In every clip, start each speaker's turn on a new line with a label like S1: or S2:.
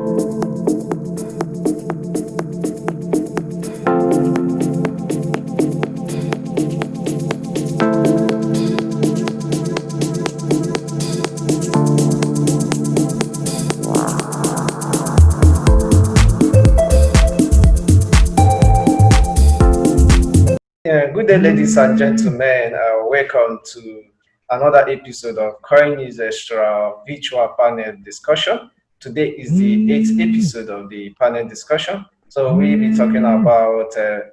S1: Yeah, good day, ladies and gentlemen. Welcome to another episode of Coin News Extra virtual panel discussion. Today is the eighth episode of the panel discussion. So we'll be talking about the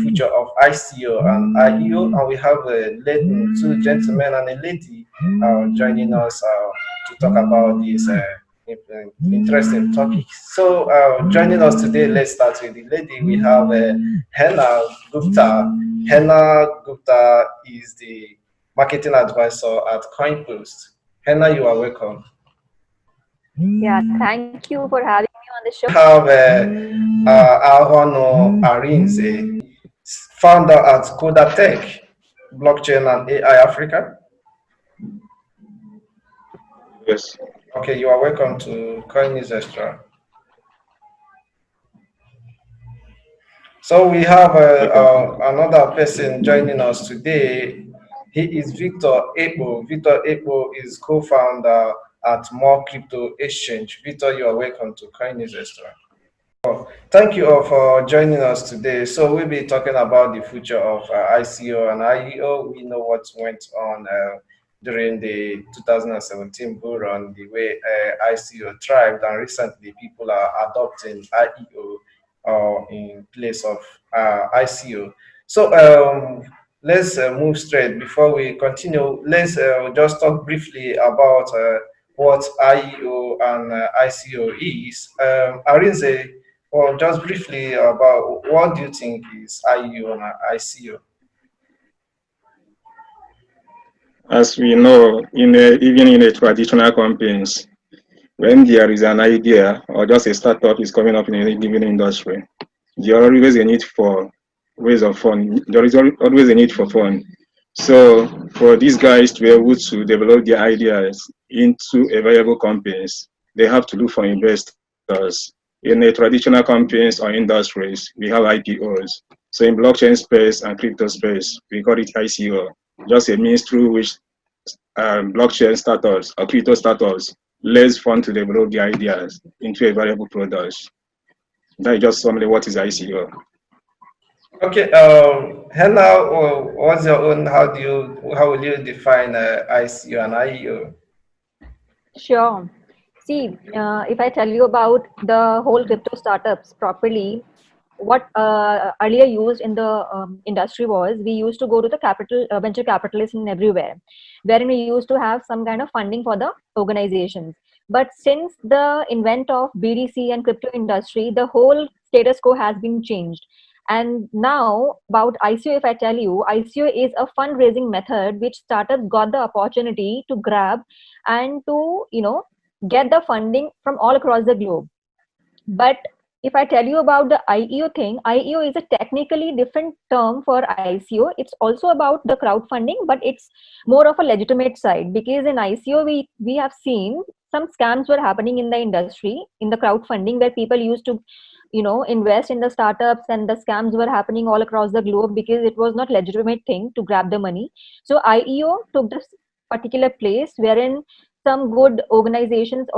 S1: future of ICO and IEO, and we have two gentlemen and a lady joining us to talk about this interesting topic. So joining us today, let's start with the lady. We have Henna Gupta. Henna Gupta is the marketing advisor at CoinPost. Henna, you are welcome.
S2: Yeah, thank you for having me on the show.
S1: We have Ahono Arinze, founder at Coda Tech, Blockchain and AI Africa.
S3: Yes.
S1: Okay, you are welcome to Coin News Extra. So we have another person joining us today. He is Victor Ebo. Victor Ebo is co-founder at More Crypto Exchange. Victor, you are welcome to Coin News Extra. Thank you all for joining us today. So we'll be talking about the future of ICO and IEO. We know what went on during the 2017 bull run, the way ICO thrived, and recently people are adopting IEO in place of ICO. So let's move straight. Before we continue, let's just talk briefly about what IEO and ICO is. Arinze, well, just briefly about what do you think is IEO and ICO?
S3: As we know, even in the traditional companies, when there is an idea or just a startup is coming up in a given industry, there is always a need for ways of fund. There is always a need for fund. So for these guys to be able to develop their ideas into a viable companies, they have to look for investors. In the traditional companies or industries, we have IPOs. So in blockchain space and crypto space, we call it ICO, just a means through which blockchain startups or crypto startups raise fund to develop the ideas into a viable product. That is just summary what is ICO.
S1: Okay, Henna, what's your own? How will you define ICO and IEO?
S2: Sure. See, if I tell you about the whole crypto startups properly, what earlier used in the industry was we used to go to the venture capitalists in everywhere, wherein we used to have some kind of funding for the organizations. But since the invent of BDC and crypto industry, the whole status quo has been changed. And now about ICO, if I tell you, ICO is a fundraising method which startups got the opportunity to grab and to get the funding from all across the globe. But if I tell you about the IEO thing, IEO is a technically different term for ICO. It's also about the crowdfunding, but it's more of a legitimate side, because in ICO we have seen some scams were happening in the industry, in the crowdfunding, where people used to invest in the startups, and the scams were happening all across the globe because it was not legitimate thing to grab the money. So IEO took this particular place wherein some good organizations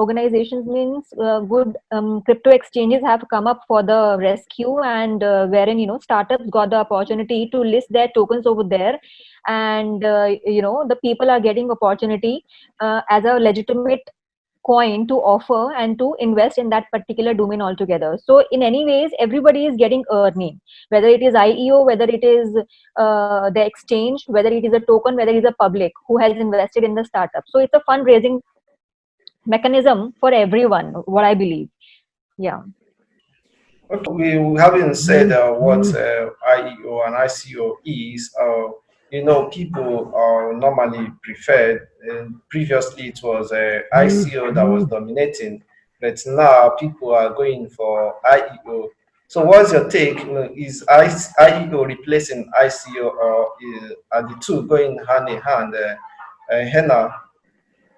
S2: means good crypto exchanges have come up for the rescue, and wherein startups got the opportunity to list their tokens over there, and the people are getting opportunity as a legitimate coin to offer and to invest in that particular domain altogether. So in any ways, everybody is getting earning, whether it is IEO, whether it is the exchange, whether it is a token, whether it is a public who has invested in the startup. So it's a fundraising mechanism for everyone, what I believe. Yeah.
S1: Okay, we haven't said what IEO and ICO is. People normally preferred. Previously, it was ICO that was dominating, but now people are going for IEO. So, what's your take? Is IEO replacing ICO, or are the two going hand in hand? Henna?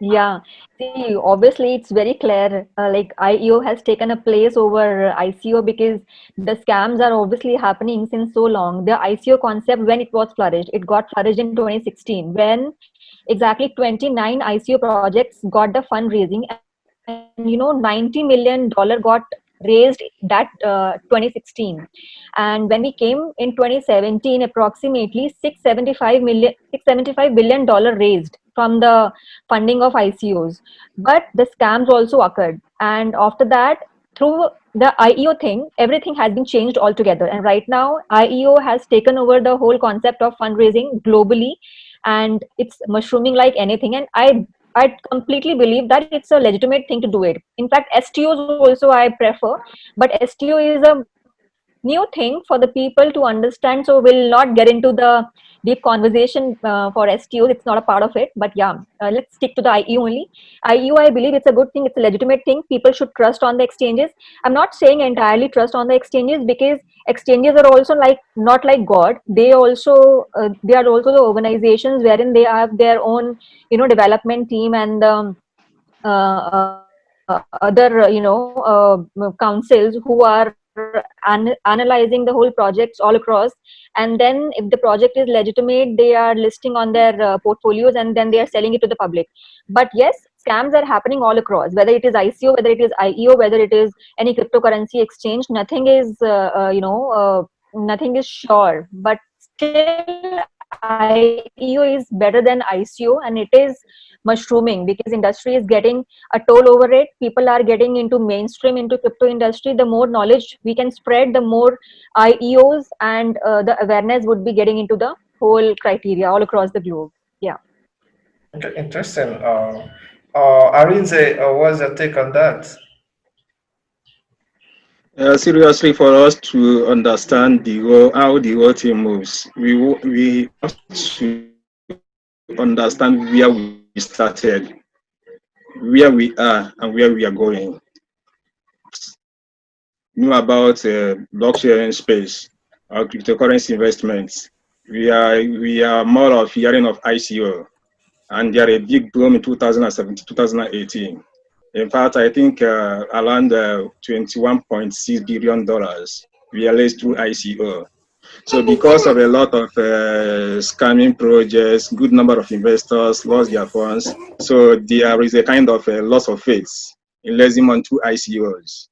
S2: Yeah, see, obviously it's very clear. Like IEO has taken a place over ICO because the scams are obviously happening since so long. The ICO concept, when it was flourished, it got flourished in 2016 when exactly 29 ICO projects got the fundraising, and $90 million got raised that 2016. And when we came in 2017, approximately 675 billion dollar raised from the funding of ICOs. But the scams also occurred. And after that, through the IEO thing, everything has been changed altogether. And right now, IEO has taken over the whole concept of fundraising globally, and it's mushrooming like anything. And I completely believe that it's a legitimate thing to do it. In fact, STOs also I prefer, but STO is a new thing for the people to understand. So we'll not get into the deep conversation for STOs. It's not a part of it. But yeah, let's stick to the IEO only. IEO, I believe it's a good thing. It's a legitimate thing. People should trust on the exchanges. I'm not saying entirely trust on the exchanges, because exchanges are also like not like God. They are also the organizations wherein they have their own development team and other councils who are analyzing the whole projects all across. And then if the project is legitimate, they are listing on their portfolios, and then they are selling it to the public. But yes, scams are happening all across, whether it is ICO, whether it is IEO, whether it is any cryptocurrency exchange. Nothing is sure, but still IEO is better than ICO, and it is mushrooming because industry is getting a toll over it. People are getting into mainstream, into crypto industry. The more knowledge we can spread, the more IEOs and the awareness would be getting into the whole criteria all across the globe. Yeah.
S1: Okay, interesting. Arinze, what's your take on that?
S3: Seriously, for us to understand how the whole thing moves, we have to understand where we started, where we are, and where we are going. Know about blockchain space or cryptocurrency investments. We are more of hearing of ICO, and there are a big boom in 2017, 2018. In fact, I think around $21.6 billion we raised through ICO. So because of a lot of scamming projects, good number of investors lost their funds. So there is a kind of loss of faith in raising money through ICOs.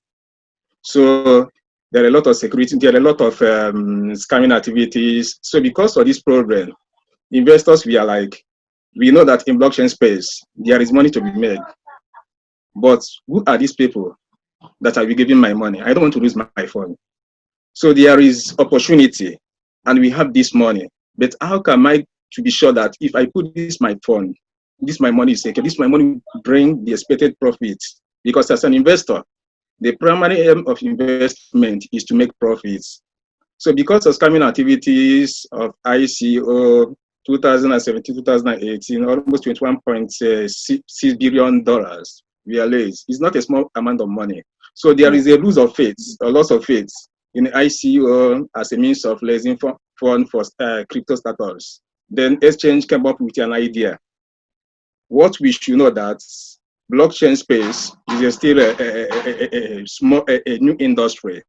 S3: So there are a lot of security, there are a lot of scamming activities. So because of this problem, investors, we know that in blockchain space, there is money to be made. But who are these people that will be giving my money? I don't want to lose my phone. So there is opportunity and we have this money. But how can I to be sure that if I put this my phone, this my money is secure, this my money bring the expected profits? Because as an investor, the primary aim of investment is to make profits. So because of scamming activities of ICO 2017, 2018, almost $21.6 billion we are raised. It's not a small amount of money. So there is a loss of faith in ICO as a means of raising fund for crypto startups. Then exchange came up with an idea. What we should know that blockchain space is still a new industry,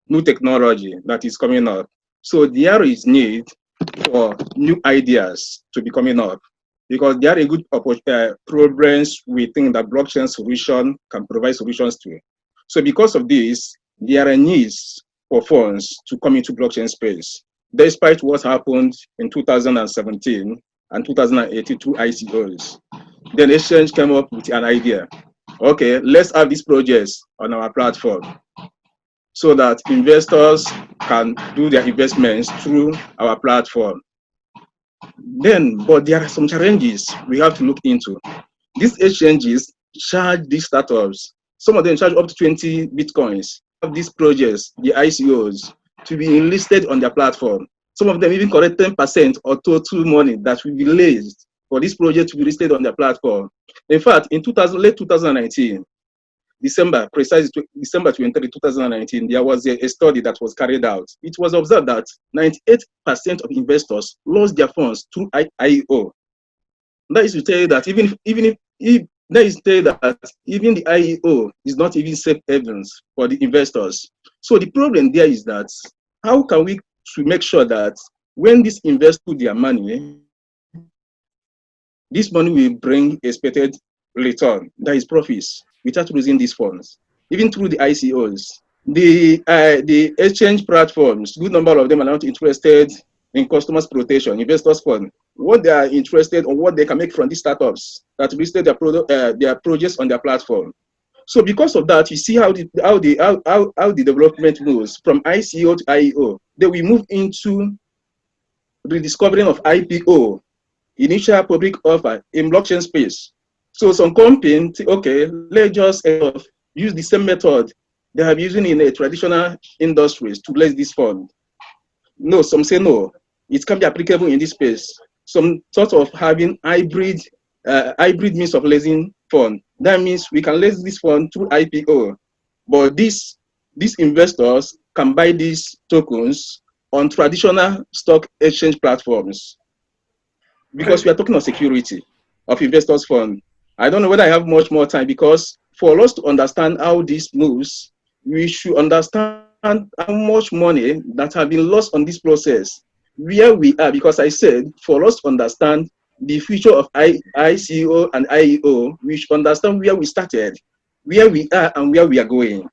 S3: new technology that is coming up. So there is need for new ideas to be coming up because there are good problems we think that blockchain solution can provide solutions to. So because of this, there are needs for funds to come into blockchain space, despite what happened in 2017 and 2018 through ICOs. Then Exchange came up with an idea. Okay, let's have these projects on our platform so that investors can do their investments through our platform. But there are some challenges we have to look into. These exchanges charge these startups. Some of them charge up to 20 bitcoins. Of these projects, the ICOs, to be enlisted on their platform. Some of them even collect 10% or total money that will be raised for this project to be listed on their platform. In fact, in late 2019, December 23, 2019, there was a study that was carried out. It was observed that 98% of investors lost their funds through IEO. That is to tell you that even if there is say that even the IEO is not even safe havens for the investors. So the problem there is that how can we to make sure that when these investors put their money, this money will bring expected return, that is profits, without losing these funds, even through the ICOs. The exchange platforms, good number of them are not interested in customers' protection, investors' fund. What they are interested on what they can make from these startups that listed their projects on their platform. So because of that, you see how the development moves from ICO to IEO. Then we move into the discovering of IPO, initial public offer in blockchain space. So some companies, okay, let's just use the same method they have using in a traditional industries to raise this fund. No, some say no, it can be applicable in this space. Some sort of having hybrid means of raising fund. That means we can raise this fund through IPO, but these investors can buy these tokens on traditional stock exchange platforms, because we are talking on security of investors fund. I don't know whether I have much more time, because for us to understand how this moves, we should understand how much money that have been lost on this process, where we are, because I said for us to understand the future of ICO and IEO, we should understand where we started, where we are, and where we are going.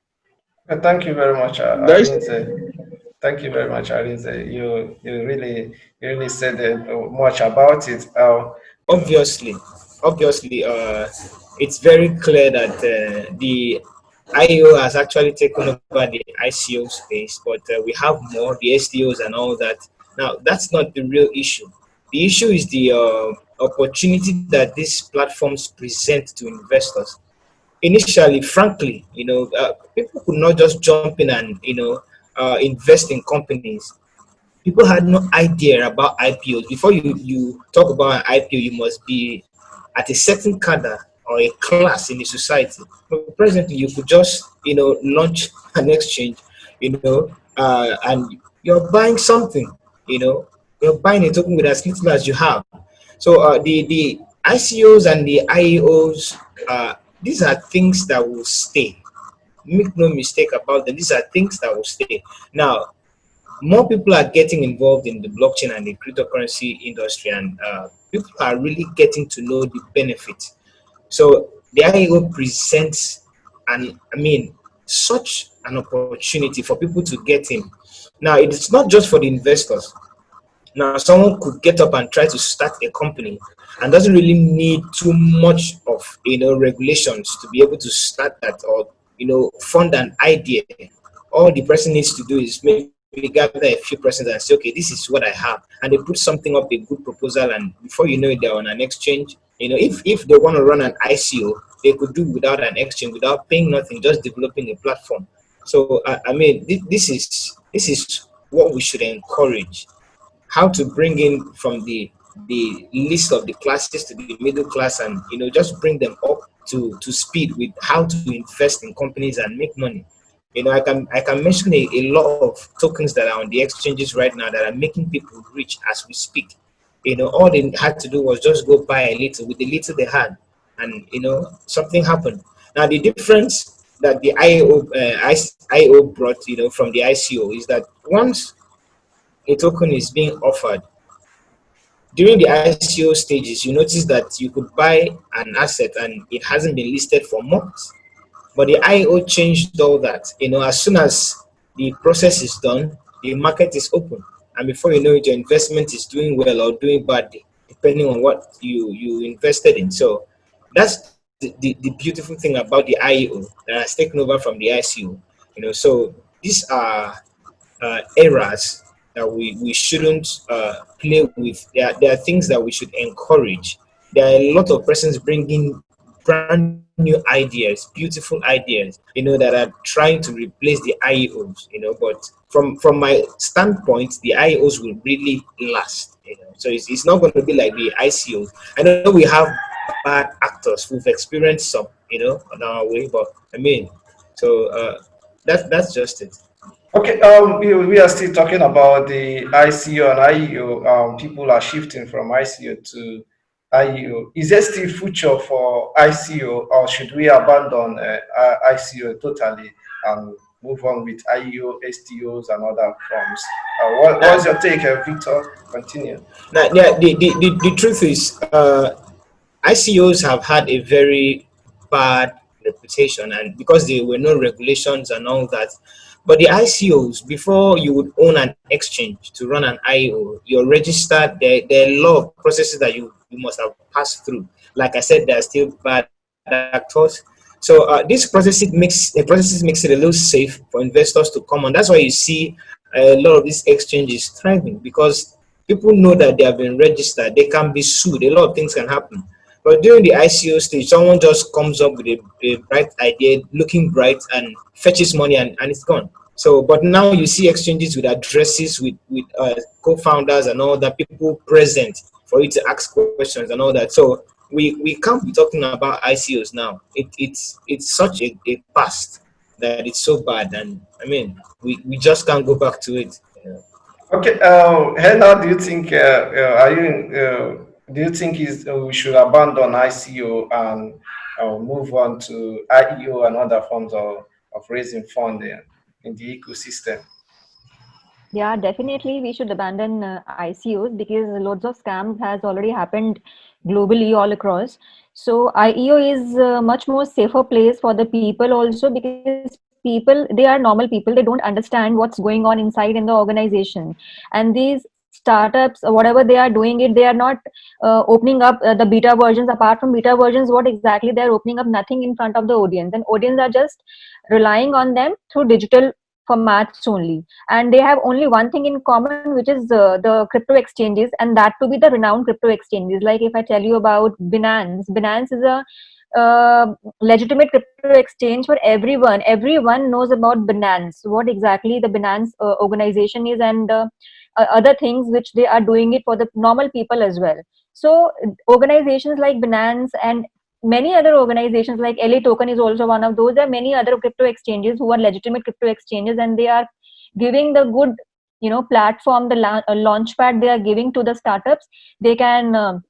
S1: Thank you very much,
S3: There is
S1: Arinze. Thank you very much, Arinze. You really said much about it.
S4: Obviously, obviously, it's very clear that the IEO has actually taken over the ICO space, but we have more, the STOs and all that. Now, that's not the real issue. The issue is the opportunity that these platforms present to investors. Initially, frankly, people could not just jump in and invest in companies. People had no idea about IPOs. Before you talk about an IPO, you must be at a certain cadre or a class in the society. But presently, you could just launch an exchange, and you're buying something. You're buying a token with as little as you have. So the ICOs and the IEOs, these are things that will stay. Make no mistake about them. These are things that will stay. Now, more people are getting involved in the blockchain and the cryptocurrency industry, and people are really getting to know the benefits. So the IEO presents, such an opportunity for people to get in. Now, it's not just for the investors. Now, someone could get up and try to start a company and doesn't really need too much of regulations to be able to start that, or fund an idea. All the person needs to do is maybe gather a few persons and say, okay, this is what I have, and they put something up, a good proposal, and before you know it, they're on an exchange. If they want to run an ICO, they could do without an exchange, without paying nothing, just developing a platform. So this is what we should encourage. How to bring in from the list of the classes to the middle class, and just bring them up to speed with how to invest in companies and make money. I can mention a lot of tokens that are on the exchanges right now that are making people rich as we speak. All they had to do was just go buy a little with the little they had, and something happened. Now the difference that the IO brought, from the ICO, is that once a token is being offered during the ICO stages, you notice that you could buy an asset and it hasn't been listed for months. But the IO changed all that. As soon as the process is done, the market is open. And before you know it, your investment is doing well or doing badly, depending on what you invested in. So that's the beautiful thing about the IEO that has taken over from the ICO. So these are eras that we shouldn't play with. There are things that we should encourage. There are a lot of persons bringing brand new ideas, beautiful ideas, that are trying to replace the IEOs, but from my standpoint, the IEOs will really last, so it's not going to be like the ICOs. I know we have bad actors who've experienced some, on our way, but so that's just it.
S1: Okay, we are still talking about the ICO and IEO. People are shifting from ICO to IEO. Is there still future for ICO, or should we abandon ICO totally and move on with IEO, STOs, and other forms? What's your take, Victor? Continue.
S4: Now, yeah, the truth is, ICOs have had a very bad reputation, and because there were no regulations and all that. But the ICOs, before you would own an exchange to run an IO, you're registered. There are a lot of processes that you must have passed through. Like I said, there are still bad actors. So this processes makes it a little safe for investors to come on. That's why you see a lot of these exchanges thriving, because people know that they have been registered. They can be sued. A lot of things can happen. But during the ICO stage, someone just comes up with a bright idea, looking bright, and fetches money, and it's gone. So, but now you see exchanges with addresses, with co-founders and all that, people present for you to ask questions and all that. So we can't be talking about ICOs now. It's such a past that it's so bad, and I mean we just can't go back to it.
S1: Okay, Hena, do you think do you think we should abandon ICO and move on to IEO and other forms of raising funding in the ecosystem?
S2: Yeah, definitely we should abandon ICOs, because loads of scams has already happened globally all across. So IEO is a much more safer place for the people also, because people, they are normal people, they don't understand what's going on inside in the organization. And these startups, whatever they are doing it, they are not opening up the beta versions. Apart from beta versions, what exactly they are opening up? Nothing in front of the audience, and audience are just relying on them through digital formats only. And they have only one thing in common, which is the crypto exchanges, and that to be the renowned crypto exchanges. Like if I tell you about Binance is a legitimate crypto exchange for everyone. Everyone knows about Binance, what exactly the Binance organization is, and other things which they are doing it for the normal people as well. So organizations like Binance and many other organizations like LA Token is also one of those. There are many other crypto exchanges who are legitimate crypto exchanges, and they are giving the good, platform, the launch pad they are giving to the startups. They can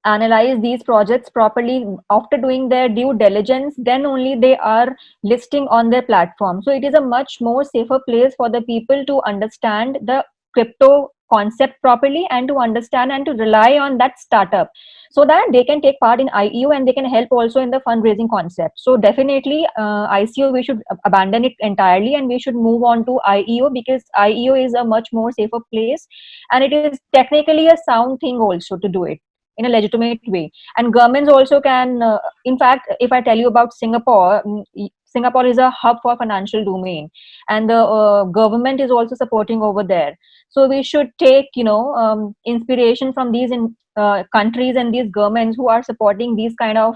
S2: analyze these projects properly. After doing their due diligence, then only they are listing on their platform. So it is a much more safer place for the people to understand the crypto concept properly, and to understand and to rely on that startup, so that they can take part in IEO, and they can help also in the fundraising concept. So definitely ICO, we should abandon it entirely, and we should move on to IEO, because IEO is a much more safer place, and it is technically a sound thing also to do it in a legitimate way. And governments also can, in fact, if I tell you about Singapore, Singapore is a hub for financial domain, and the government is also supporting over there. So we should take, inspiration from these countries and these governments who are supporting these kind of,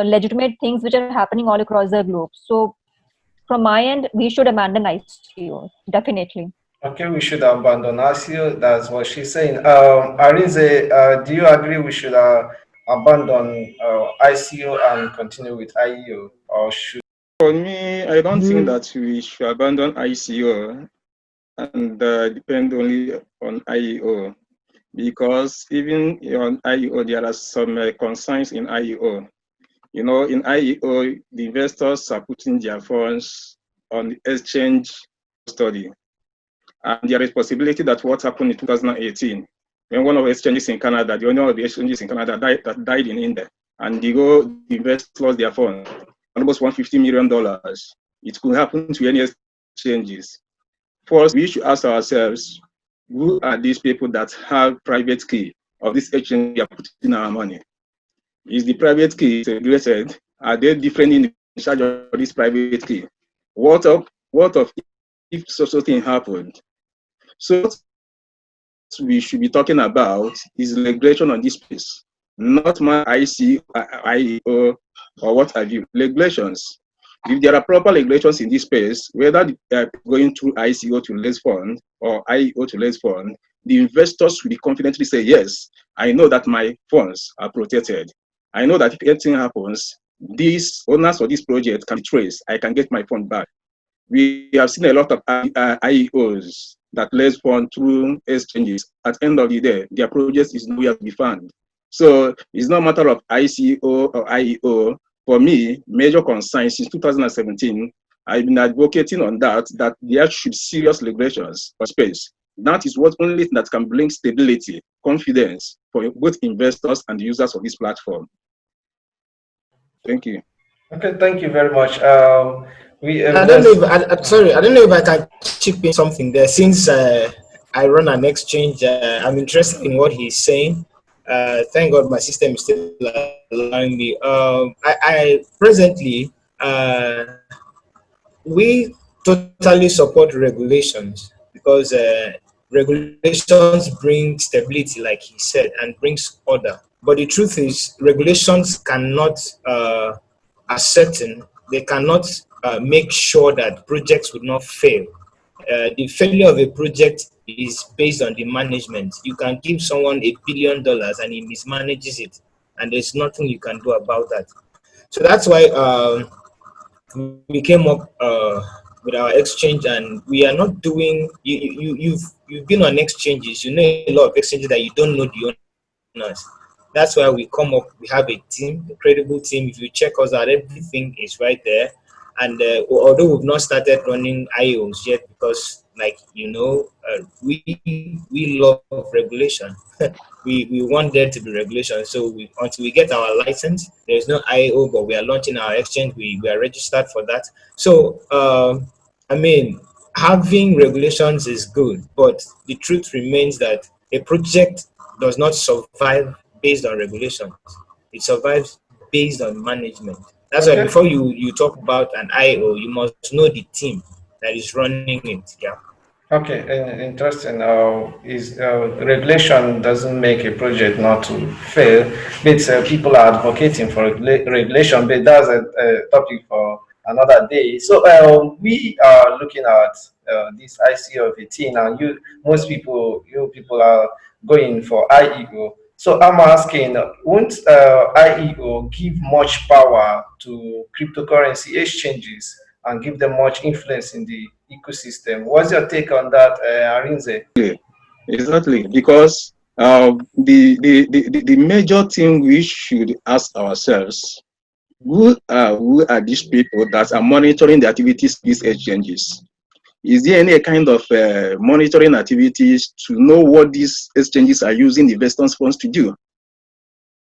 S2: legitimate things which are happening all across the globe. So from my end, we should abandon ICO, definitely.
S1: Okay, we should abandon ICO. That's what she's saying. Arinze, do you agree we should abandon ICO and continue with IEO, or should?
S3: For me, I don't think that we should abandon ICO and depend only on IEO, because even on IEO, there are some concerns in IEO. In IEO, the investors are putting their funds on the exchange study. And the responsibility that what happened in 2018, when one of the exchanges in Canada, the owner of the exchanges in Canada died in India, and the investors lost their funds, almost $150 million. It could happen to any exchanges. First, we should ask ourselves, who are these people that have private key of this exchange we are putting our money? Is the private key segregated? Are they different in charge of this private key? What of if such thing happened? So what we should be talking about is regulation on this space, not my IEO or what have you. Regulations. If there are proper regulations in this space, whether they're going through ICO to raise fund or IEO to raise fund, the investors will confidently say, yes, I know that my funds are protected. I know that if anything happens, these owners of this project can be traced. I can get my fund back. We have seen a lot of IEOs that raise funds through exchanges, at the end of the day, their project is nowhere to be found. So it's not a matter of ICO or IEO. For me, major concern since 2017, I've been advocating on that there should serious regulations for space. That is what only thing that can bring stability, confidence for both investors and users of this platform. Thank you.
S1: Okay, thank you very much.
S4: I don't know if sorry, I don't know if I can chip in something there. Since I run an exchange, I'm interested in what he's saying. Thank God my system is still allowing me. I presently we totally support regulations because regulations bring stability, like he said, and brings order. But the truth is, regulations cannot ascertain, they cannot make sure that projects would not fail. The failure of a project is based on the management. You can give someone $1 billion and he mismanages it, and there's nothing you can do about that. So that's why we came up with our exchange, and we are not doing. You've been on exchanges. You know a lot of exchanges that you don't know the owners. That's why we come up. We have a team, a credible team. If you check us out, everything is right there. And although we've not started running IOs yet, because like we love regulation. we want there to be regulation. So until we get our license, there's no IO, but we are launching our exchange. We are registered for that. So I mean, having regulations is good, but the truth remains that a project does not survive based on regulations. It survives based on management. That's why before you talk about an IO, you must know the team that is running it. Yeah.
S1: Okay, interesting. Regulation doesn't make a project not to fail, but people are advocating for regulation, but that's a topic for another day. So we are looking at this ICO of 18, and you people are going for IEO. So I'm asking, won't IEO give much power to cryptocurrency exchanges and give them much influence in the ecosystem? What's your take on that, Arinze?
S3: Exactly, because the major thing we should ask ourselves, who are these people that are monitoring the activities of these exchanges? Is there any kind of monitoring activities to know what these exchanges are using the investors' funds to do?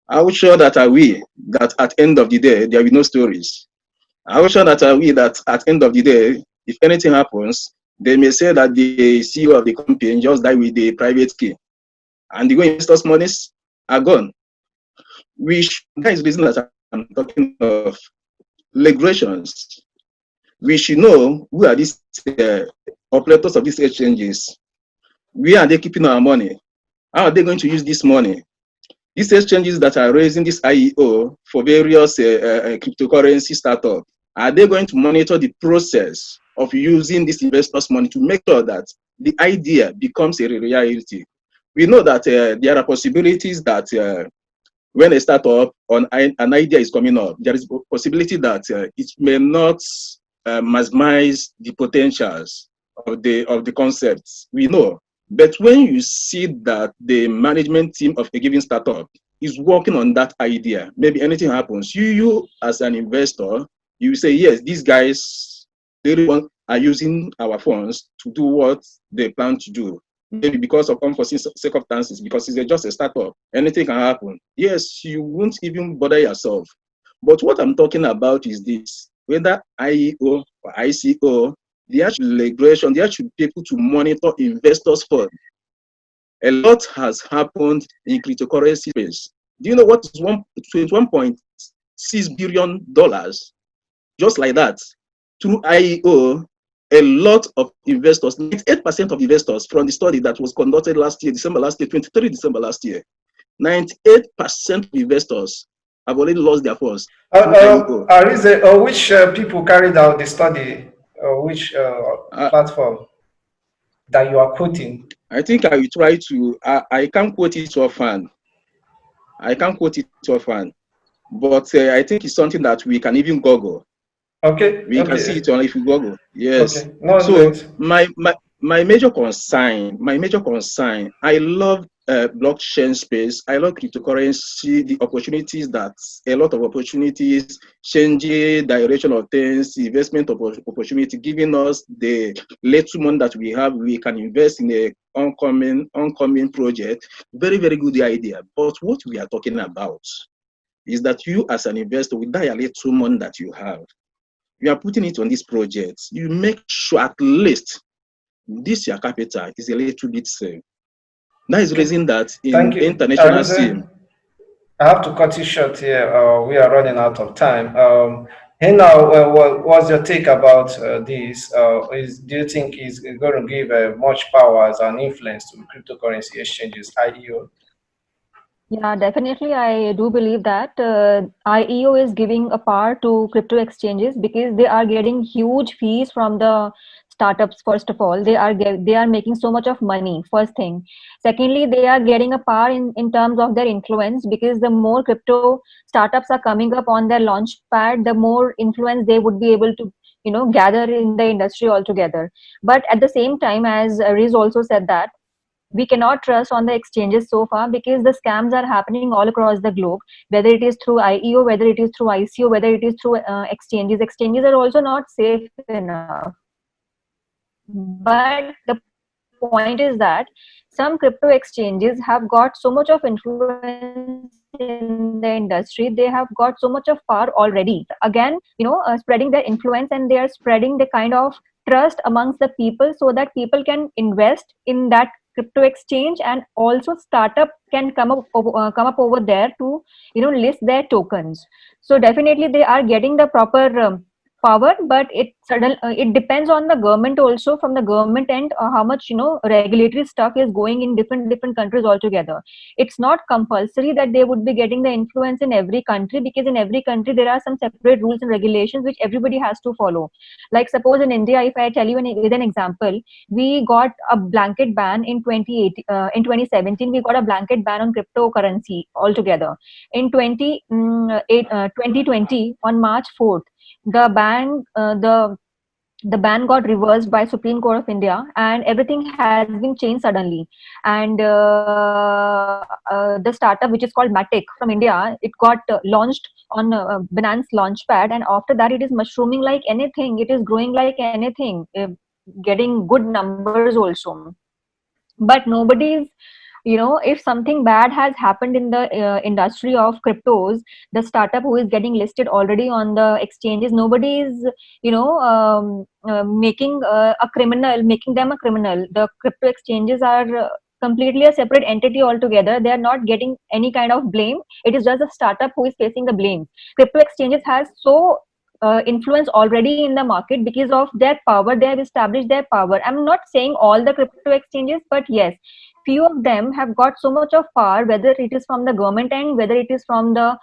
S3: How sure that are we that at the end of the day, there will be no stories? How sure that are we that at the end of the day, if anything happens, they may say that the CEO of the company just died with the private key, and the investors' monies are gone? That is the reason that I'm talking of regulations. We should know who are these operators of these exchanges. Where are they keeping our money? How are they going to use this money? These exchanges that are raising this IEO for various cryptocurrency startups, are they going to monitor the process of using this investors' money to make sure that the idea becomes a reality? We know that there are possibilities that when a startup on an idea is coming up, there is a possibility that it may not maximize the potentials of the concepts. We know. But when you see that the management team of a given startup is working on that idea, maybe anything happens, you as an investor, you say, yes, these guys, they are using our funds to do what they plan to do. Maybe because of unforeseen circumstances, because it's just a startup, anything can happen. Yes, you won't even bother yourself. But what I'm talking about is this: whether IEO or ICO, there should regulation, there should be people to monitor investors' funds. A lot has happened in cryptocurrency space. Do you know what is $21.6 billion? Just like that, through IEO, a lot of investors, 98% of investors from the study that was conducted last year, December last year, 23 December last year, 98% of investors have already lost their funds.
S1: Arinze, which people carried out the study? Which platform that you are quoting?
S3: I think I will try to, I can't quote it offhand. But I think it's something that we can even Google.
S1: Okay.
S3: We can see it on if you Google. Yes.
S1: Okay. No,
S3: so my major concern, I love blockchain space. I love cryptocurrency, the opportunities that a lot of opportunities, changing direction of things, investment opportunity, giving us the little money that we have, we can invest in a oncoming project. Very, very good idea. But what we are talking about is that you as an investor, with that little money that you have, you are putting it on this project. You make sure at least this your capital is a little bit safe. That is the reason that
S1: Thank
S3: in
S1: you.
S3: international scene.
S1: I have to cut you short here. We are running out of time. Hey now, what's your take about this? Do you think it's going to give much power as an influence to cryptocurrency exchanges, IEO?
S2: Yeah, definitely. I do believe that IEO is giving a power to crypto exchanges because they are getting huge fees from the startups. First of all, they are making so much of money. First thing. Secondly, they are getting a power in terms of their influence because the more crypto startups are coming up on their launch pad, the more influence they would be able to gather in the industry altogether. But at the same time, as Riz also said that we cannot trust on the exchanges so far because the scams are happening all across the globe, whether it is through IEO, whether it is through ICO, whether it is through exchanges are also not safe enough. But the point is that some crypto exchanges have got so much of influence in the industry, they have got so much of power already, again spreading their influence, and they are spreading the kind of trust amongst the people so that people can invest in that crypto exchange, and also startup can come up over there to list their tokens. So definitely they are getting the proper power, but it depends on the government also, from the government end, how much regulatory stuff is going in different countries altogether. It's not compulsory that they would be getting the influence in every country, because in every country there are some separate rules and regulations which everybody has to follow. Like suppose in India, if I tell you with an example, we got a blanket ban in 2017. We got a blanket ban on cryptocurrency altogether. In 2020 on March 4th, the ban got reversed by Supreme Court of India, and everything has been changed suddenly. And the startup which is called Matic from India, it got launched on Binance Launchpad, and after that it is mushrooming like anything. It is growing like anything, getting good numbers also. But nobody's if something bad has happened in the industry of cryptos, the startup who is getting listed already on the exchanges, nobody is making them a criminal. The crypto exchanges are completely a separate entity altogether. They are not getting any kind of blame. It is just a startup who is facing the blame. Crypto exchanges has so influence already in the market because of their power. They have established their power. I'm not saying all the crypto exchanges, but yes, few of them have got so much of power, whether it is from the government end, whether it is from the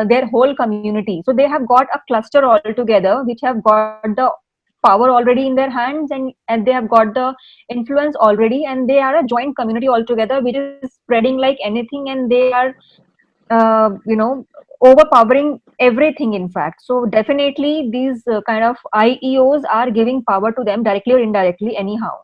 S2: their whole community. So they have got a cluster altogether which have got the power already in their hands, and they have got the influence already, and they are a joint community altogether which is spreading like anything, and they are overpowering everything, in fact. So definitely these kind of IEOs are giving power to them directly or indirectly anyhow.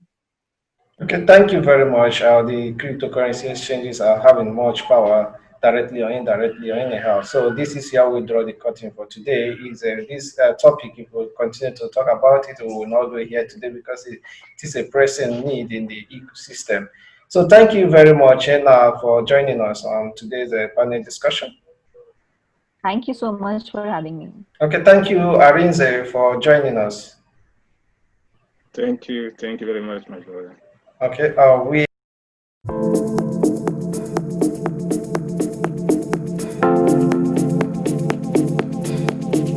S1: Okay, thank you very much. The cryptocurrency exchanges are having much power directly or indirectly or anyhow. So this is how we draw the curtain for today. Is this topic? If we continue to talk about it, we will not go here today because it is a pressing need in the ecosystem. So thank you very much, Enna, for joining us on today's panel discussion.
S2: Thank you so much for having me.
S1: Okay, thank you, Arinze, for joining us.
S3: Thank you very much, my brother.
S1: Okay, we